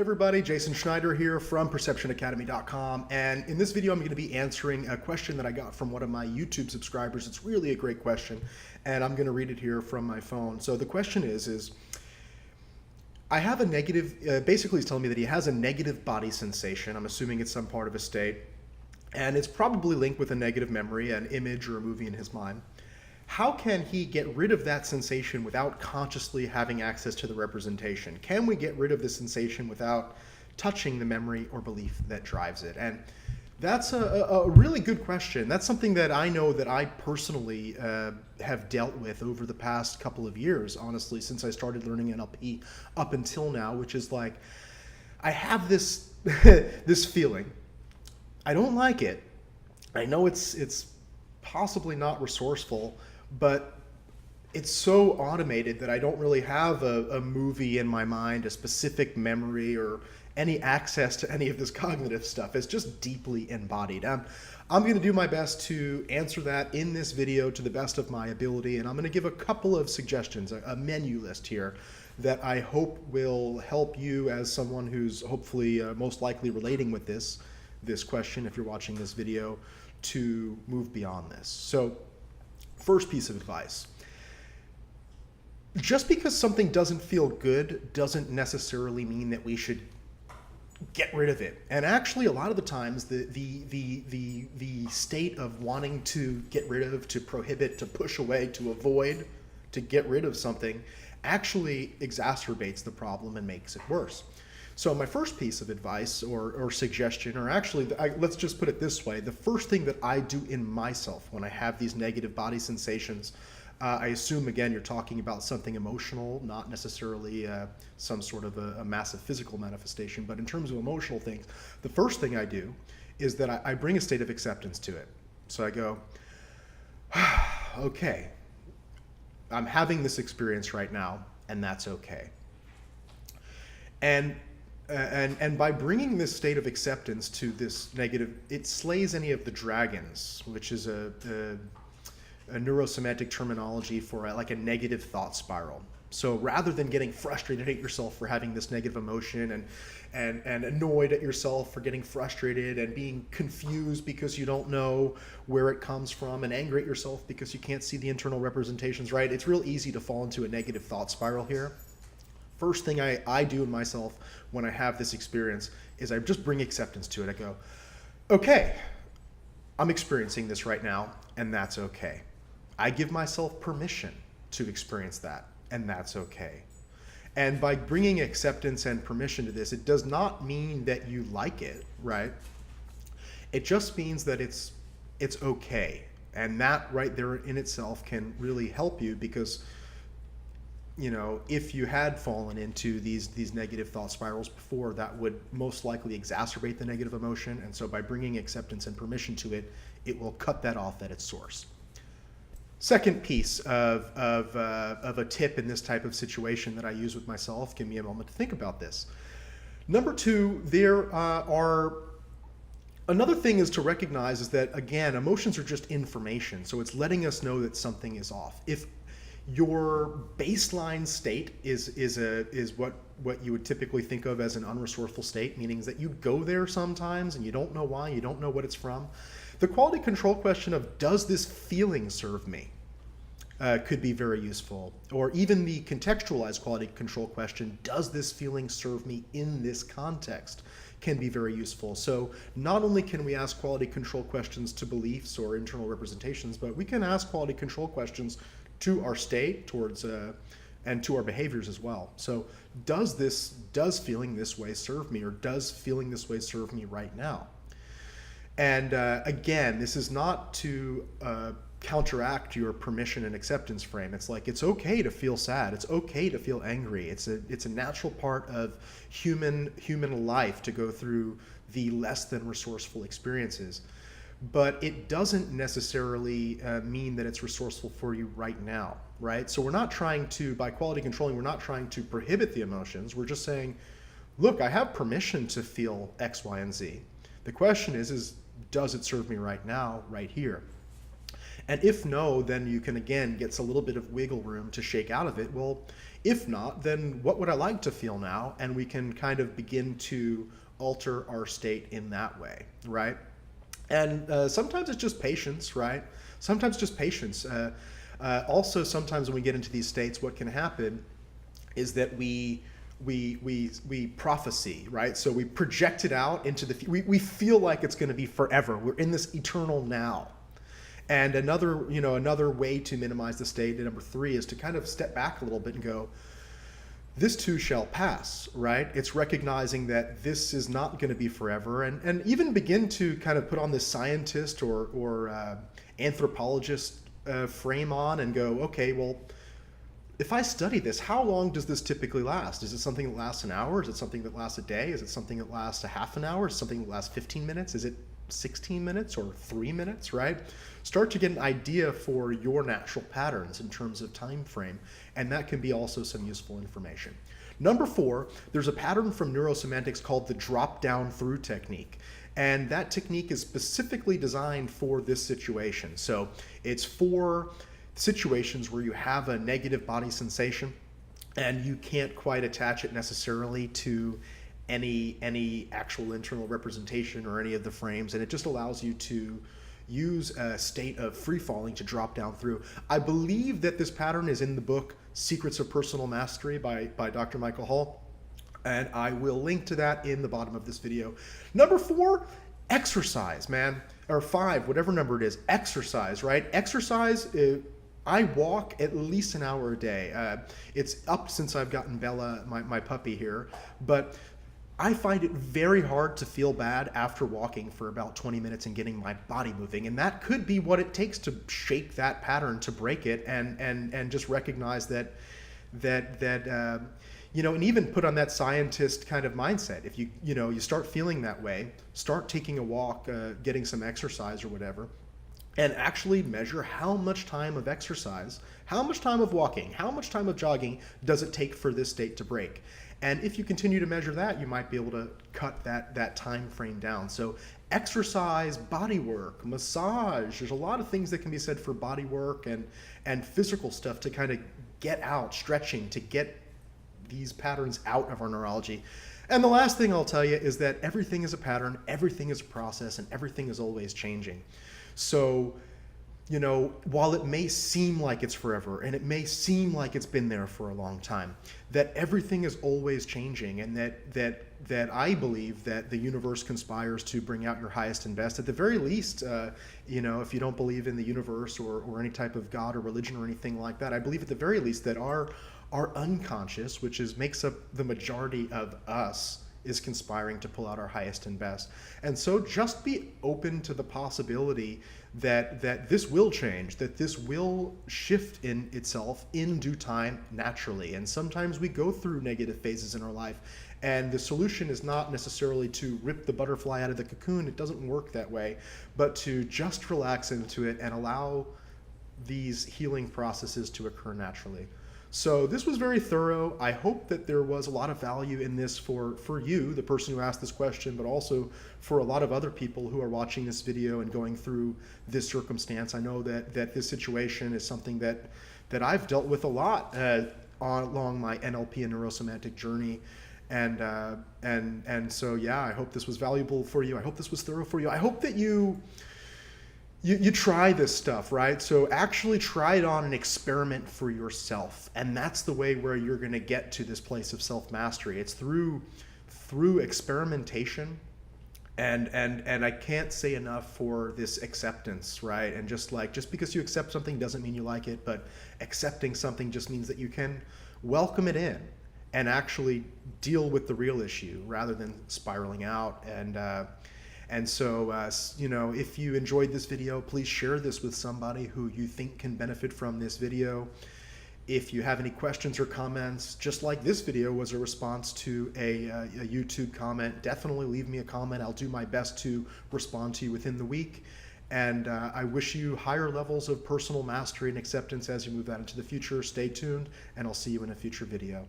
everybody, Jason Schneider here from perceptionacademy.com, and in this video I'm going to be answering a question that I got from one of my YouTube subscribers. It's really a great question, and I'm going to read it here from my phone. So the question is I have a negative, basically he's telling me that he has a negative body sensation. I'm assuming it's some part of a state, and it's probably linked with a negative memory, an image or a movie in his mind. How can he get rid of that sensation without consciously having access to the representation? Can we get rid of the sensation without touching the memory or belief that drives it? And that's a really good question. That's something that I know that I personally have dealt with over the past couple of years, honestly, since I started learning NLP up until now, which is like, I have this, this feeling. I don't like it. I know it's possibly not resourceful, but it's so automated that I don't really have a movie in my mind, a specific memory, or any access to any of this cognitive stuff. It's just deeply embodied. I'm going to do my best to answer that in this video to the best of my ability, and I'm going to give a couple of suggestions, a menu list here that I hope will help you as someone who's hopefully most likely relating with this question if you're watching this video, to move beyond this. So, first piece of advice. Just because something doesn't feel good doesn't necessarily mean that we should get rid of it. And actually, a lot of the times, the state of wanting to get rid of, to prohibit, to push away, to avoid, to get rid of something actually exacerbates the problem and makes it worse. So my first piece of advice or suggestion, or actually, let's just put it this way, the first thing that I do in myself when I have these negative body sensations, I assume, again, you're talking about something emotional, not necessarily some sort of a massive physical manifestation, but in terms of emotional things, the first thing I do is that I bring a state of acceptance to it. So I go, okay, I'm having this experience right now, and that's okay. And by bringing this state of acceptance to this negative, it slays any of the dragons, which is a neuro-semantic terminology for like a negative thought spiral. So rather than getting frustrated at yourself for having this negative emotion and annoyed at yourself for getting frustrated and being confused because you don't know where it comes from and angry at yourself because you can't see the internal representations, right? It's real easy to fall into a negative thought spiral here. First thing I do in myself when I have this experience is I just bring acceptance to it. I go, okay, I'm experiencing this right now, and that's okay. I give myself permission to experience that, and that's okay. And by bringing acceptance and permission to this, it does not mean that you like it, right? It just means that it's okay. And that right there in itself can really help you because, you know, if you had fallen into these negative thought spirals before, that would most likely exacerbate the negative emotion. And so by bringing acceptance and permission to it, it will cut that off at its source. Second piece of a tip in this type of situation that I use with myself, give me a moment to think about this. Number two, another thing is to recognize is that, again, emotions are just information. So it's letting us know that something is off. If your baseline state is what you would typically think of as an unresourceful state, meaning that you go there sometimes and you don't know why, you don't know what it's from. The quality control question of, does this feeling serve me, could be very useful. Or even the contextualized quality control question, does this feeling serve me in this context, can be very useful. So not only can we ask quality control questions to beliefs or internal representations, but we can ask quality control questions to our state, towards and to our behaviors as well. So does feeling this way serve me, or does feeling this way serve me right now? And again, this is not to counteract your permission and acceptance frame. It's like, it's okay to feel sad. It's okay to feel angry. It's a natural part of human life to go through the less than resourceful experiences. But it doesn't necessarily mean that it's resourceful for you right now, right? So we're not trying to, by quality controlling, we're not trying to prohibit the emotions. We're just saying, look, I have permission to feel X, Y, and Z. The question is does it serve me right now, right here? And if no, then you can again get a little bit of wiggle room to shake out of it. Well, if not, then what would I like to feel now? And we can kind of begin to alter our state in that way, right? And sometimes it's just patience, right? Sometimes just patience. Also, sometimes when we get into these states, what can happen is that we prophecy, right? So we project it out into we feel like it's going to be forever. We're in this eternal now. And another way to minimize the state, number 3, is to kind of step back a little bit and go, this too shall pass, right? It's recognizing that this is not going to be forever, and even begin to kind of put on this scientist or anthropologist frame on and go, okay, well, if I study this, how long does this typically last? Is it something that lasts an hour? Is it something that lasts a day? Is it something that lasts a half an hour? Is it something that lasts 15 minutes? Is it 16 minutes or 3 minutes, right? Start to get an idea for your natural patterns in terms of time frame, and that can be also some useful information. Number 4, there's a pattern from neuro-semantics called the drop-down through technique. And that technique is specifically designed for this situation. So it's for situations where you have a negative body sensation and you can't quite attach it necessarily to any actual internal representation or any of the frames, and it just allows you to use a state of free falling to drop down through. I believe that this pattern is in the book Secrets of Personal Mastery by Dr. Michael Hall, and I will link to that in the bottom of this video. Number 4, exercise, man, or 5, whatever number it is, exercise, right? Exercise. I walk at least an hour a day. It's up since I've gotten Bella, my puppy here, but I find it very hard to feel bad after walking for about 20 minutes and getting my body moving. And that could be what it takes to shake that pattern, to break it, and just recognize that and even put on that scientist kind of mindset. If you start feeling that way, start taking a walk, getting some exercise or whatever, and actually measure how much time of exercise, how much time of walking, how much time of jogging does it take for this state to break. And if you continue to measure that, you might be able to cut that time frame down. So exercise, body work, massage, there's a lot of things that can be said for body work and physical stuff to kind of get out, stretching, to get these patterns out of our neurology. And the last thing I'll tell you is that everything is a pattern, everything is a process, and everything is always changing. So, while it may seem like it's forever, and it may seem like it's been there for a long time, that everything is always changing, and that I believe that the universe conspires to bring out your highest and best. At the very least, if you don't believe in the universe or any type of God or religion or anything like that, I believe at the very least that our unconscious, which makes up the majority of us, is conspiring to pull out our highest and best. And so just be open to the possibility that this will change, that this will shift in itself in due time naturally. And sometimes we go through negative phases in our life, and the solution is not necessarily to rip the butterfly out of the cocoon. It doesn't work that way, but to just relax into it and allow these healing processes to occur naturally. So this was very thorough. I hope that there was a lot of value in this for you, the person who asked this question, but also for a lot of other people who are watching this video and going through this circumstance. I know that this situation is something that I've dealt with a lot along my NLP and neurosemantic journey. And so, yeah, I hope this was valuable for you. I hope this was thorough for you. I hope that you try this stuff, right? So actually try it on and experiment for yourself. And that's the way where you're going to get to this place of self-mastery. It's through experimentation. And I can't say enough for this acceptance, right? And just because you accept something doesn't mean you like it, but accepting something just means that you can welcome it in and actually deal with the real issue rather than spiraling out. And so, if you enjoyed this video, please share this with somebody who you think can benefit from this video. If you have any questions or comments, just like this video was a response to a YouTube comment, definitely leave me a comment. I'll do my best to respond to you within the week. And I wish you higher levels of personal mastery and acceptance as you move out into the future. Stay tuned, and I'll see you in a future video.